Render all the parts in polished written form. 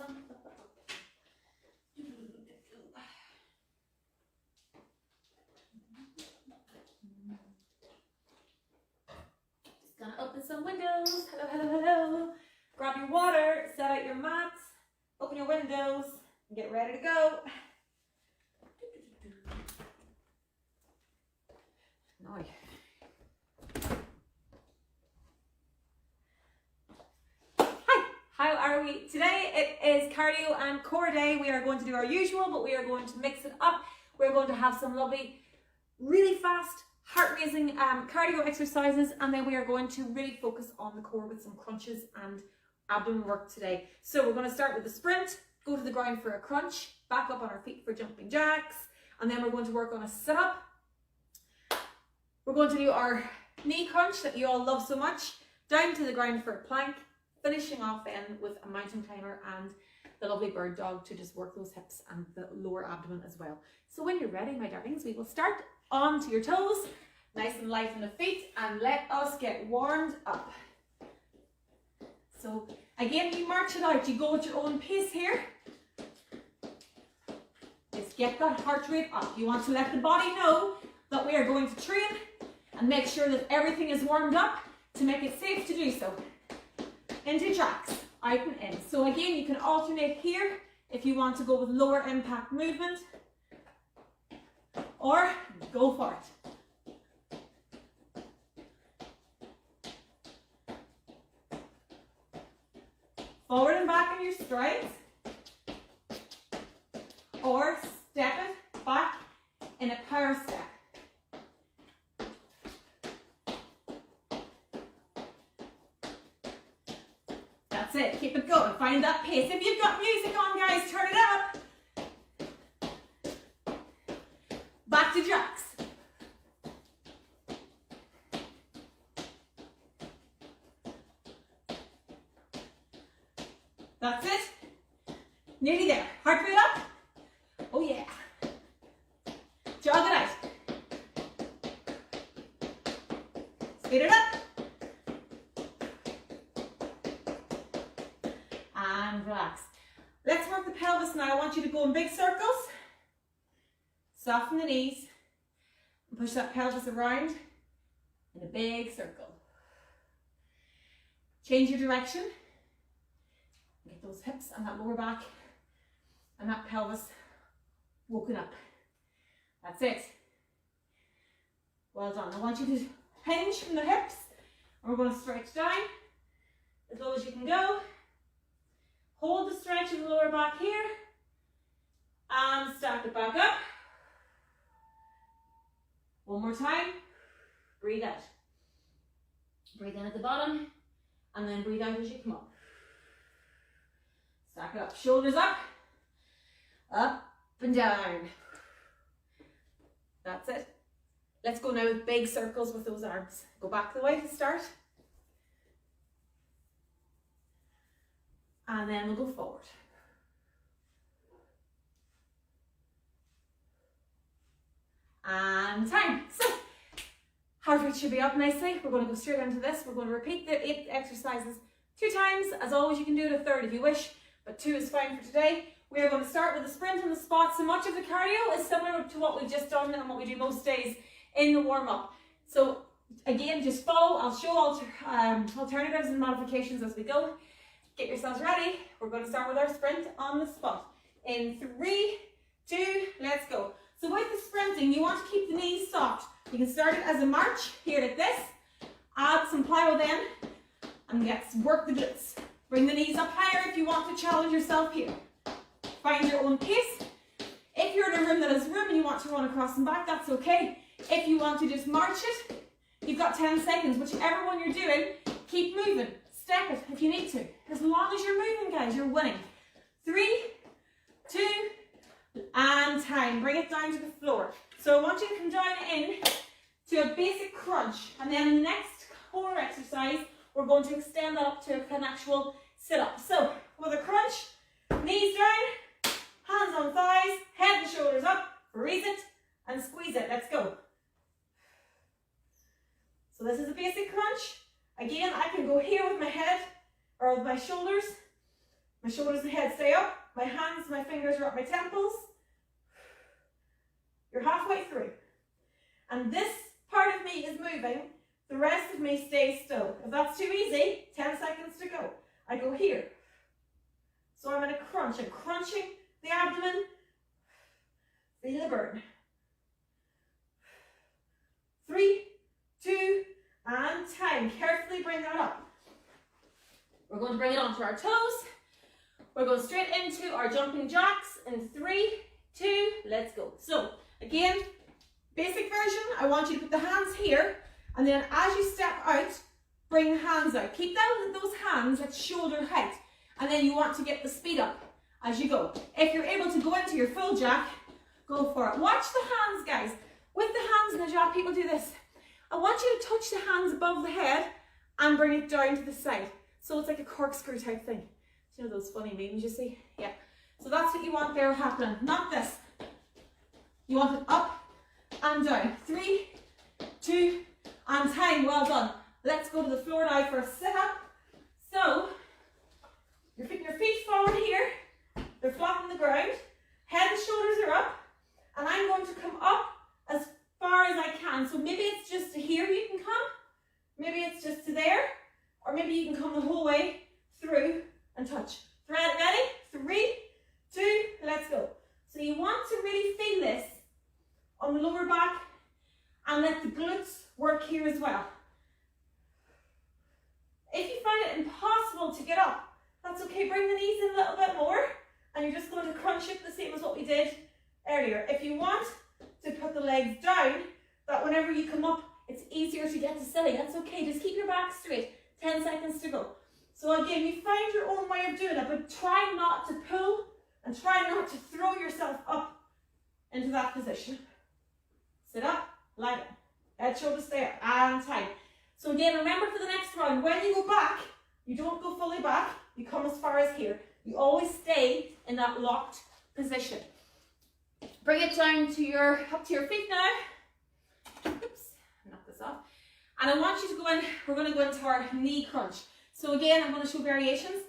Just gonna open some windows. Hello, hello, hello. Grab your water, set out your mats, open your windows, and get ready to go. Now. How are we today? It is cardio and core day. We are going to do our usual, but we are going to mix it up. We're going to have some lovely, really fast, heart-raising cardio exercises, and then we are going to really focus on the core with some crunches and abdomen work today. So we're going to start with the sprint, go to the ground for a crunch, back up on our feet for jumping jacks, and then we're going to work on a sit-up. We're going to do our knee crunch that you all love so much, down to the ground for a plank, finishing off then with a mountain climber and the lovely bird dog to just work those hips and the lower abdomen as well. So when you're ready, my darlings, we will start onto your toes, nice and light on the feet, and let us get warmed up. So again, you march it out, you go at your own pace here. Just get that heart rate up. You want to let the body know that we are going to train and make sure that everything is warmed up to make it safe to do so. Into jacks, out and in. So again, you can alternate here if you want to go with lower impact movement, or go for it. Forward and back in your strides, or step it back in a power step. That's it, keep it going, find that pace. If you've got music on, guys, turn it up. Back to jacks. That's it. Nearly there. Heart rate up. Oh yeah. Jog it out. Speed it up. And relax. Let's work the pelvis now. I want you to go in big circles. Soften the knees. And push that pelvis around in a big circle. Change your direction. Get those hips and that lower back and that pelvis woken up. That's it. Well done. I want you to hinge from the hips, and we're going to stretch down as low as you can go. Hold the stretch of the lower back here and stack it back up. One more time. Breathe out. Breathe in at the bottom and then breathe out as you come up. Stack it up. Shoulders up and down. That's it. Let's go now with big circles with those arms. Go back the way to start. And then we'll go forward. And time. So, heart rate should be up nicely. We're going to go straight into this. We're going to repeat the 8 exercises 2 times. As always, you can do it a third if you wish, but 2 is fine for today. We are going to start with the sprint on the spot. So much of the cardio is similar to what we've just done and what we do most days in the warm-up. So again, just follow. I'll show alternatives and modifications as we go. Get yourselves ready. We're going to start with our sprint on the spot. In 3, 2, let's go. So with the sprinting, you want to keep the knees soft. You can start it as a march, here like this. Add some plyo then, and work the glutes. Bring the knees up higher if you want to challenge yourself here. Find your own pace. If you're in a room that has room and you want to run across and back, that's okay. If you want to just march it, you've got 10 seconds. Whichever one you're doing, keep moving. Step it if you need to. As long as you're moving, guys, you're winning. 3, 2, and time. Bring it down to the floor. So I want you to come down in to a basic crunch. And then the next core exercise, we're going to extend that up to an actual sit-up. So with a crunch, knees down, hands on thighs, head and shoulders up, raise it and squeeze it. Let's go. So this is a basic crunch. Again, I can go here with my head or with my shoulders. My shoulders the head stay up. My hands, my fingers are at my temples. You're halfway through. And this part of me is moving. The rest of me stays still. If that's too easy, 10 seconds to go. I go here. So I'm in a crunch. I'm crunching the abdomen. Feel the burn. 3, 2, and time. Carefully bring that up. We're going to bring it onto our toes. We're going straight into our jumping jacks in 3, 2, let's go. So again, basic version, I want you to put the hands here, and then as you step out, bring the hands out. Keep those hands at shoulder height, and then you want to get the speed up as you go. If you're able to go into your full jack, go for it. Watch the hands, guys. With the hands in the jack, people do this. I want you to touch the hands above the head and bring it down to the side. So it's like a corkscrew type thing. You know those funny memes you see? Yeah. So that's what you want there happening, not this. You want it up and down. 3, 2, and time. Well done. Let's go to the floor now for a sit-up. So, you're putting your feet forward here. They're flat on the ground. Head and shoulders are up. And I'm going to come up as far as I can. So maybe it's just to here you can come. Maybe it's just to there. Or maybe you can come the whole way through and touch. Ready? 3, 2, let's go. So you want to really feel this on the lower back and let the glutes work here as well. If you find it impossible to get up, that's okay. Bring the knees in a little bit more and you're just going to crunch it the same as what we did earlier. If you want to put the legs down, that whenever you come up, it's easier to get to silly. That's okay. Just keep your back straight. 10 seconds to go. So again, you find your own way of doing it, but try not to pull and try not to throw yourself up into that position. Sit up, lie down. Head, shoulders stay up, and tight. So again, remember for the next round, when you go back, you don't go fully back, you come as far as here. You always stay in that locked position. Bring it down to up to your feet now. Oops, knock this off. And I want you to go in, we're going to go into our knee crunch. So again, I'm going to show variations.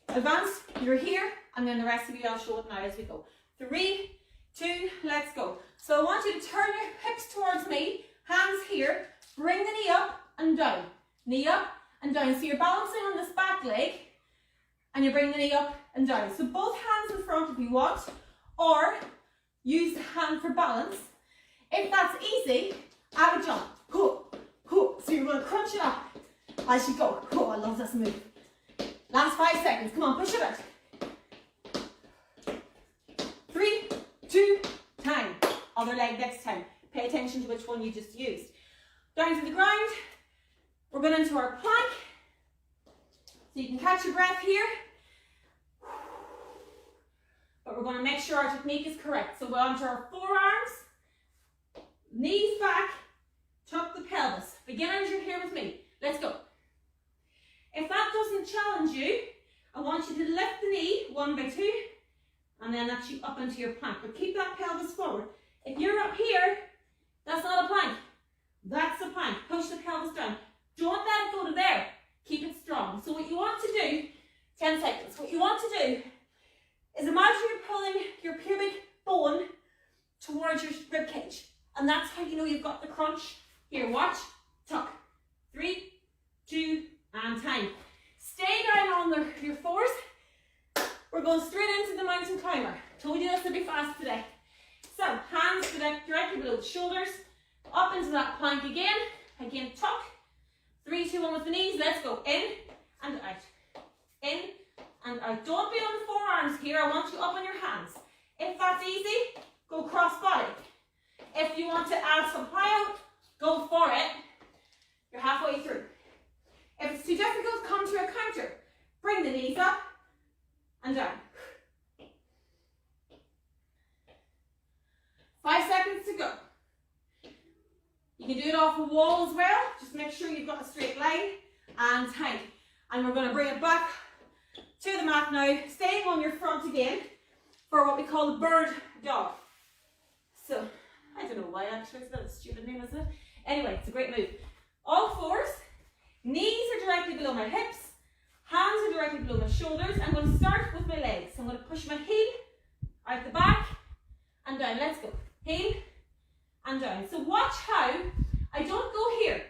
Advance, you're here, and then the rest of you, I'll show it now as we go. 3, 2, let's go. So I want you to turn your hips towards me, hands here, bring the knee up and down. Knee up and down. So you're balancing on this back leg, and you bring the knee up and down. So both hands in front if you want, or use the hand for balance. If that's easy, I would jump. So you're going to crunch it up as you go. I love this move. Last 5 seconds. Come on, push it out. 3, 2, time. Other leg next time. Pay attention to which one you just used. Down to the ground. We're going into our plank. So you can catch your breath here. But we're going to make sure our technique is correct. So we're onto our forearms. Knees back. Tuck the pelvis. Beginners, you're here with me. Let's go. If that doesn't challenge you, I want you to lift the knee 1 by 2, and then actually up into your plank. But keep that pelvis forward. If you're up here, that's not a plank. That's a plank. Push the pelvis down. Don't let it go to there. Keep it strong. So what you want to do, 10 seconds, what you want to do is imagine you're pulling your pubic bone towards your rib cage. And that's how you know you've got the crunch. Here, watch, tuck. 3, 2, and time. Stay down on your fours. We're going straight into the mountain climber. Told you this would be fast today. So, hands directly below the shoulders. Up into that plank again. Again, tuck. 3, 2, 1 with the knees. Let's go. In and out. In and out. Don't be on the forearms here. I want you up on your hands. If that's easy, go cross body. If you want to add some plyo, go for it. You're halfway through. If it's too difficult, come to a counter. Bring the knees up and down. 5 seconds to go. You can do it off a wall as well. Just make sure you've got a straight line and tight. And we're going to bring it back to the mat now, staying on your front again for what we call the bird dog. So, I don't know why actually, it's not a stupid name, is it? Anyway, it's a great move. All fours, knees are directly below my hips, Hands are directly below my shoulders. I'm going to start with my legs. I'm going to push my heel out the back and down. Let's go. Heel and down. So watch how I don't go here.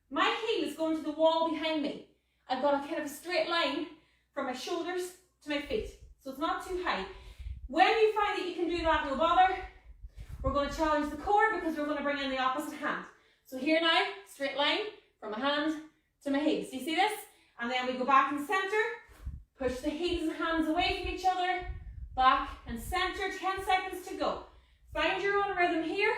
My heel is going to the wall behind me. I've got a kind of a straight line from my shoulders to my feet. So it's not too high. When you find that you can do that, no bother. We're going to challenge the core because we're going to bring in the opposite hand. So here now, straight line from my hand to my heels. Do you see this? And then we go back and center. Push the heels and hands away from each other. Back and center. 10 seconds to go. Find your own rhythm here.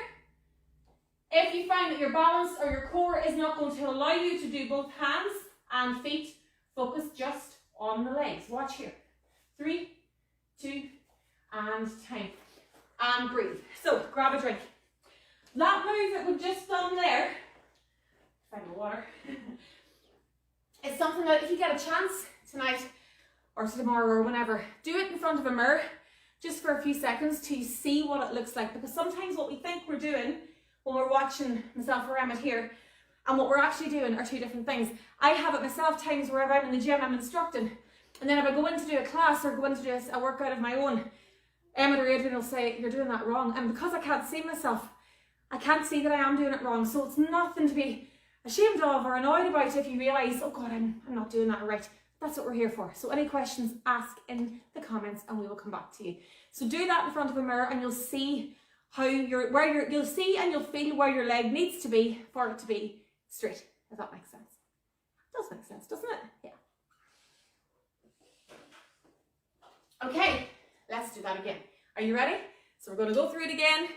If you find that your balance or your core is not going to allow you to do both hands and feet, focus just on the legs. Watch here. 3, 2, and time. And breathe. So, grab a drink. That move that we've just done there, find the water, it's something that if you get a chance tonight or tomorrow or whenever, do it in front of a mirror just for a few seconds to see what it looks like. Because sometimes what we think we're doing when we're watching myself or Emmett here and what we're actually doing are two different things. I have it myself times where if I'm in the gym, I'm instructing. And then if I go in to do a class or go in to do a workout of my own, Emmett or Adrian will say, you're doing that wrong. And because I can't see myself, I can't see that I am doing it wrong. So it's nothing to be ashamed of or annoyed about if you realise, oh God, I'm not doing that right. That's what we're here for. So any questions, ask in the comments and we will come back to you. So do that in front of a mirror and you'll see how you'll see and you'll feel where your leg needs to be for it to be straight, if that makes sense. It does make sense, doesn't it? Yeah. Okay, let's do that again. Are you ready? So we're going to go through it again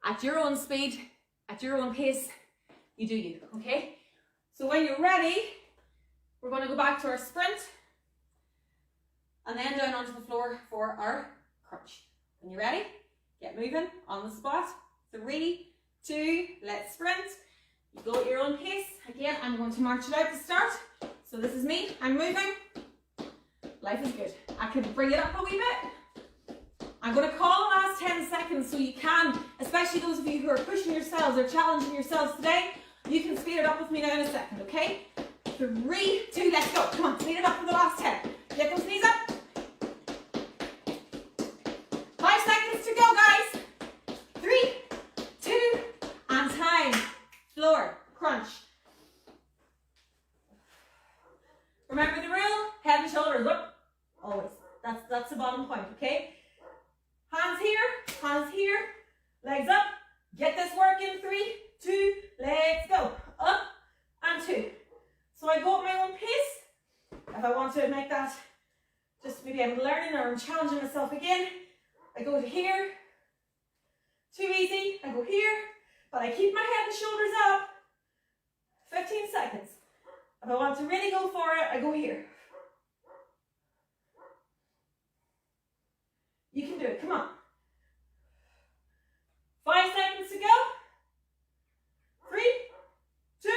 at your own speed, at your own pace. You do you, okay? So when you're ready, we're going to go back to our sprint and then down onto the floor for our crunch. When you're ready, get moving on the spot. 3, 2, let's sprint. You go at your own pace. Again, I'm going to march it out to start. So this is me, I'm moving. Life is good. I could bring it up a wee bit. I'm going to call the last 10 seconds so you can, especially those of you who are pushing yourselves or challenging yourselves today, you can speed it up with me now in a second, okay? 3, 2, let's go. Come on, speed it up for the last 10. Get those knees up. 5 seconds to go, guys. 3, 2, and time. Floor, crunch. Remember the rule, head and shoulders up, always. That's the bottom point, okay? Hands here, legs up. Get this work in. 3, 2, let's go. Up and 2. So I go at my own pace. If I want to make that, just maybe I'm learning or I'm challenging myself again, I go to here. Too easy, I go here, but I keep my head and shoulders up. 15 seconds. If I want to really go for it, I go here. You can do it, come on. 5 seconds to go. 3, 2,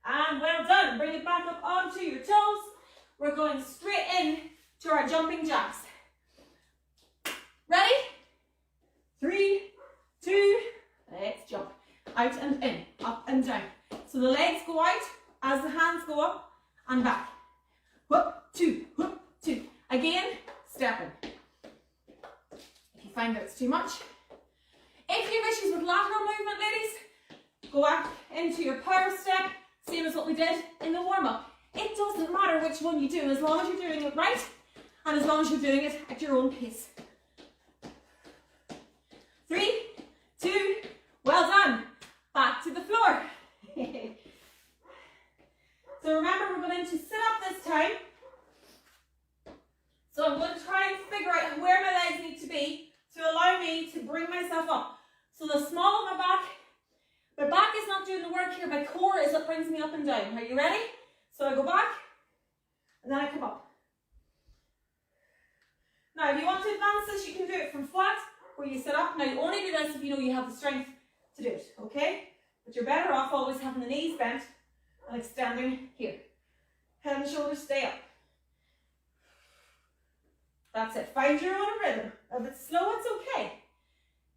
and well done. Bring it back up onto your toes. We're going straight in to our jumping jacks. Ready? 3, 2, let's jump. Out and in, up and down. So the legs go out as the hands go up and back. Whoop, 2, whoop, 2. Again, stepping. If you find that it's too much. If you have issues with lateral movement, ladies, go back into your power step, same as what we did in the warm-up. It doesn't matter which one you do, as long as you're doing it right, and as long as you're doing it at your own pace. 3, 2, well done. Back to the floor. So remember, we're going to sit up this time. So I'm going to try and figure out where my legs need to be to allow me to bring myself up. So the small of my back is not doing the work here. My core is what brings me up and down. Are you ready? So I go back and then I come up. Now, if you want to advance this, you can do it from flat where you sit up. Now, you only do this if you know you have the strength to do it, okay? But you're better off always having the knees bent and extending here. Head and shoulders stay up. That's it. Find your own rhythm. If it's slow, it's okay.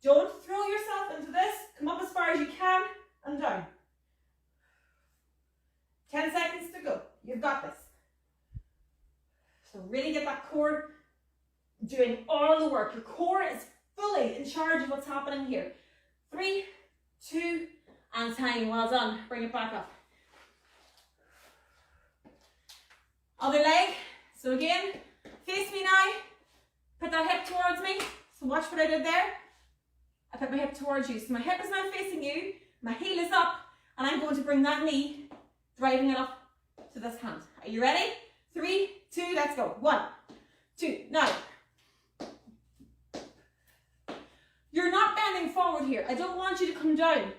Don't throw yourself into this. Come up as far as you can and down. 10 seconds to go. You've got this. So really get that core doing all the work. Your core is fully in charge of what's happening here. 3, 2, and time. Well done. Bring it back up. Other leg. So again, face me now. Put that hip towards me. So watch what I did there. I put my hip towards you. So my hip is now facing you. My heel is up. And I'm going to bring that knee, driving it up to this hand. Are you ready? 3, 2, let's go. 1, 2, now. You're not bending forward here. I don't want you to come down.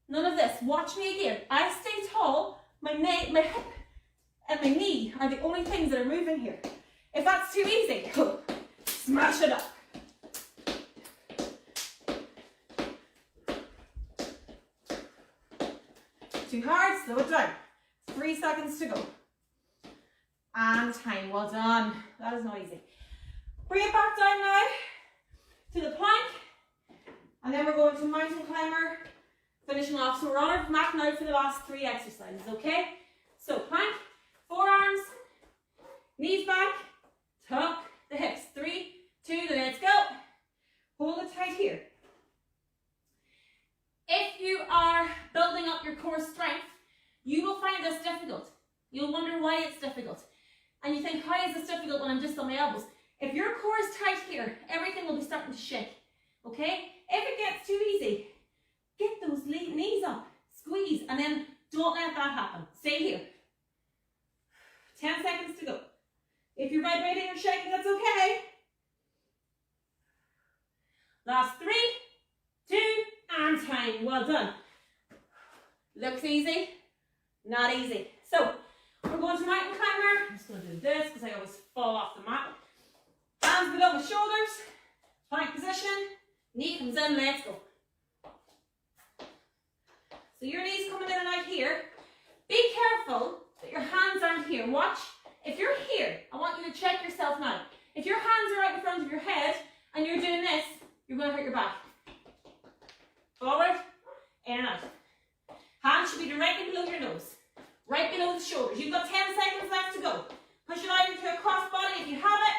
None of this. Watch me again. I stay tall. My hip and my knee are the only things that are moving here. If that's too easy, smash it up. Too hard, slow it down. 3 seconds to go. And time, well done. That is not easy. Bring it back down now to the plank. And then we're going to mountain climber, finishing off. So we're on our mat now for the last 3 exercises, okay? So plank, forearms, knees back, tuck the hips. 3, 2, let's go. Hold it tight here. If you are building up your core strength, you will find this difficult. You'll wonder why it's difficult. And you think, how is this difficult when I'm just on my elbows? If your core is tight here, everything will be starting to shake. Okay? If it gets too easy, get those knees up, squeeze, and then don't let that happen. Stay here. 10 seconds to go. If you're vibrating or shaking, that's okay. Last 3, 2, and time. Well done. Looks easy, not easy. So, we're going to mountain climber. I'm just going to do this because I always fall off the mat. Hands below the shoulders, plank position, knee comes in, let's go. So your knees coming in and out here. Be careful that your hands aren't here. Watch, if you're here, I want you to check yourself now. If your hands are right in front of your head and you're doing this, you're going to hurt your back. Forward, in and out. Hands should be directly below your nose, right below the shoulders. You've got 10 seconds left to go. Push it out into a cross body if you have it.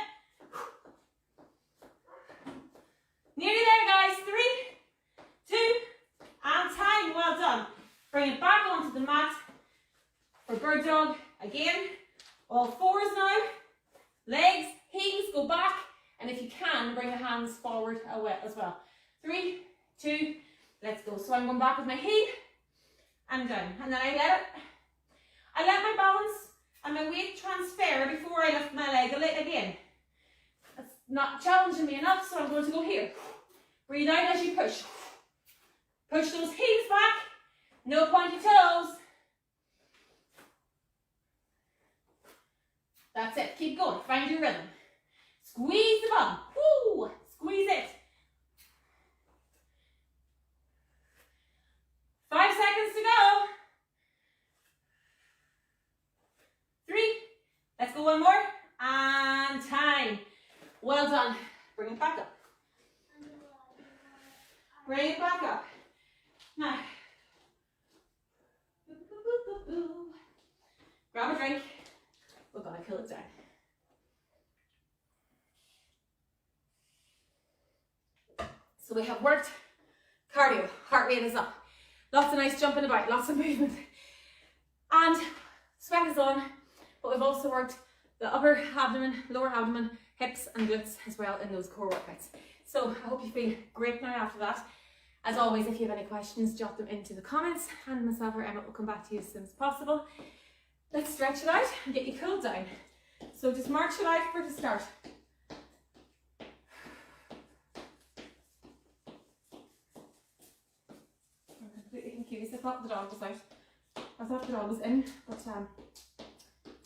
Nearly there, guys. 3, 2, and time. Well done. Bring it back onto the mat for bird dog. Again, all fours now. Legs, heels, go back. And if you can, bring the hands forward as well. 3, 2, let's go. So I'm going back with my heel and down. And then I let my balance and my weight transfer before I lift my leg again. That's not challenging me enough, so I'm going to go here. Breathe out as you push. Push those heels back. No pointy toes. That's it. Keep going. Find your rhythm. Squeeze the bum. Woo! Squeeze it. 5 seconds to go. 3. Let's go one more. And time. Well done. Bring it back up. Bring it back up. Now. Grab a drink. We're going to cool it down. So we have worked cardio. Heart rate is up. Lots of nice jumping about. Lots of movement. And sweat is on. But we've also worked the upper abdomen, lower abdomen, hips and glutes as well in those core workouts. So I hope you feel great now after that. As always, if you have any questions, jot them into the comments and myself or Emma will come back to you as soon as possible. Let's stretch it out and get you cooled down. So just march it out for the start. I'm completely confused. I thought the dog was out. I thought the dog was in, but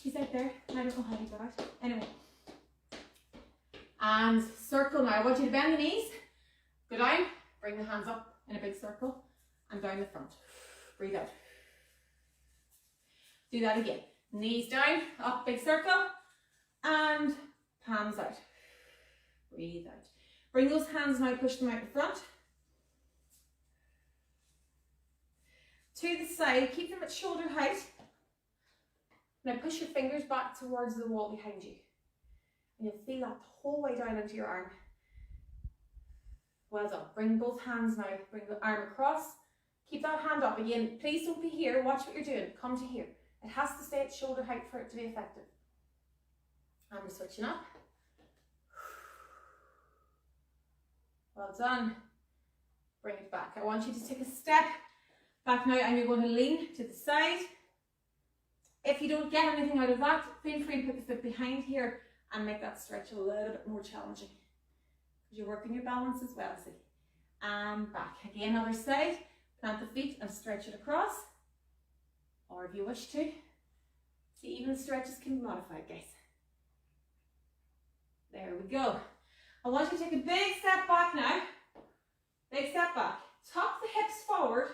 he's out there. I don't know how he got out. Anyway. And circle now. I want you to bend the knees. Go down. Bring the hands up in a big circle and down the front. Breathe out. Do that again. Knees down, up, big circle, and palms out. Breathe out. Bring those hands now, push them out in front. To the side, keep them at shoulder height. Now push your fingers back towards the wall behind you. And you'll feel that the whole way down into your arm. Well done. Bring both hands now. Bring the arm across. Keep that hand up. Again, please don't be here. Watch what you're doing. Come to here. It has to stay at shoulder height for it to be effective. And we're switching up. Well done. Bring it back. I want you to take a step back now, and you're going to lean to the side. If you don't get anything out of that, feel free to put the foot behind here and make that stretch a little bit more challenging. Because you're working your balance as well, see. And back. Again, other side. Plant the feet and stretch it across. Or if you wish to. See, even stretches can be modified, guys. There we go. I want you to take a big step back now. Big step back. Tuck the hips forward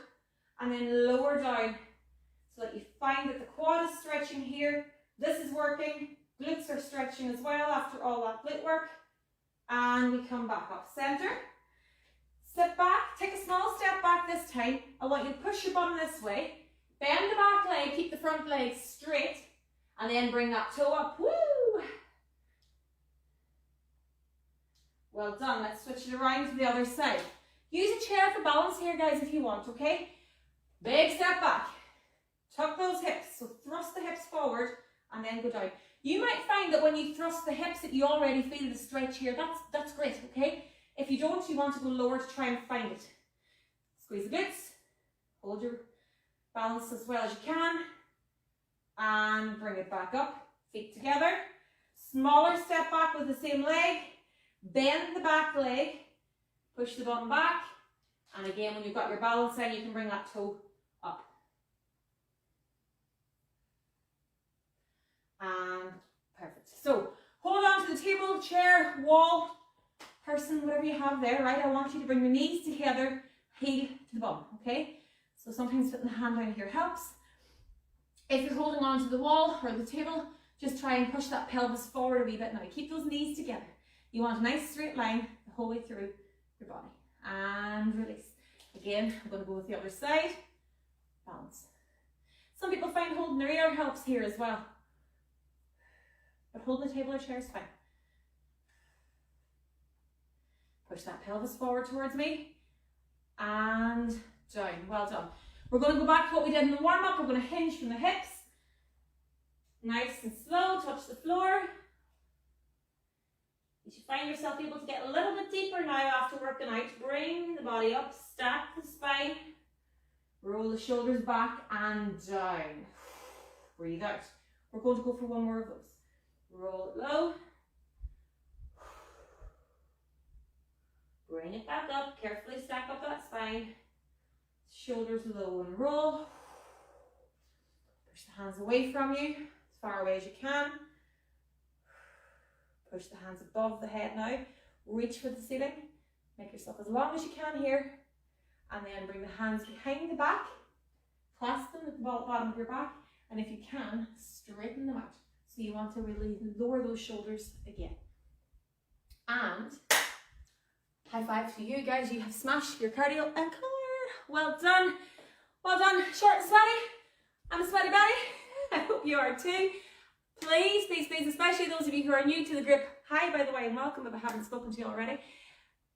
and then lower down so that you find that the quad is stretching here. This is working. Glutes are stretching as well after all that glute work. And we come back up. Center. Step back. Take a small step back this time. I want you to push your bum this way. Bend the back leg. Keep the front leg straight. And then bring that toe up. Woo! Well done. Let's switch it around to the other side. Use a chair for balance here, guys, if you want, okay? Big step back. Tuck those hips. So thrust the hips forward and then go down. You might find that when you thrust the hips that you already feel the stretch here. That's great, okay? If you don't, you want to go lower to try and find it. Squeeze the glutes. Hold your balance as well as you can. And bring it back up. Feet together. Smaller step back with the same leg. Bend the back leg. Push the bum back. And again, when you've got your balance in, you can bring that toe up. And perfect. So hold on to the table, chair, wall, person, whatever you have there, right? I want you to bring your knees together, heel to the bum, okay? So sometimes putting the hand down here helps. If you're holding on to the wall or the table, just try and push that pelvis forward a wee bit now. Keep those knees together. You want a nice straight line the whole way through your body. And release. Again, I'm going to go with the other side. Balance. Some people find holding their ear helps here as well. But holding the table or chair is fine. Push that pelvis forward towards me. And down. Well done. We're going to go back to what we did in the warm-up. We're going to hinge from the hips. Nice and slow. Touch the floor. You should find yourself able to get a little bit deeper now after working out. Bring the body up. Stack the spine. Roll the shoulders back and down. Breathe out. We're going to go for one more of those. Roll it low. Bring it back up. Carefully stack up that spine. Shoulders low and roll. Push the hands away from you, as far away as you can. Push the hands above the head now. Reach for the ceiling. Make yourself as long as you can here. And then bring the hands behind the back. Clasp them at the bottom of your back. And if you can, straighten them out. So you want to really lower those shoulders again. And high five to you guys. You have smashed your cardio and core. Well done. Well done. Short and sweaty. I'm a sweaty belly. I hope you are too. Please, please, please, especially those of you who are new to the group. Hi, by the way, and welcome if I haven't spoken to you already.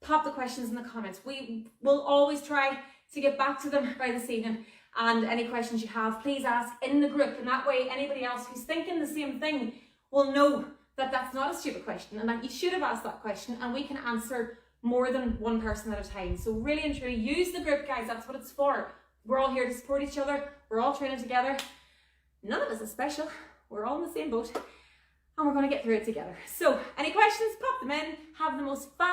Pop the questions in the comments. We will always try to get back to them by this evening. And any questions you have, please ask in the group. And that way, anybody else who's thinking the same thing will know that that's not a stupid question and that you should have asked that question, and we can answer more than one person at a time. So really and truly use the group, guys. That's what it's for. We're all here to support each other. We're all training together. None of us is special. We're all in the same boat and we're going to get through it together. So any questions, pop them in. Have the most fun.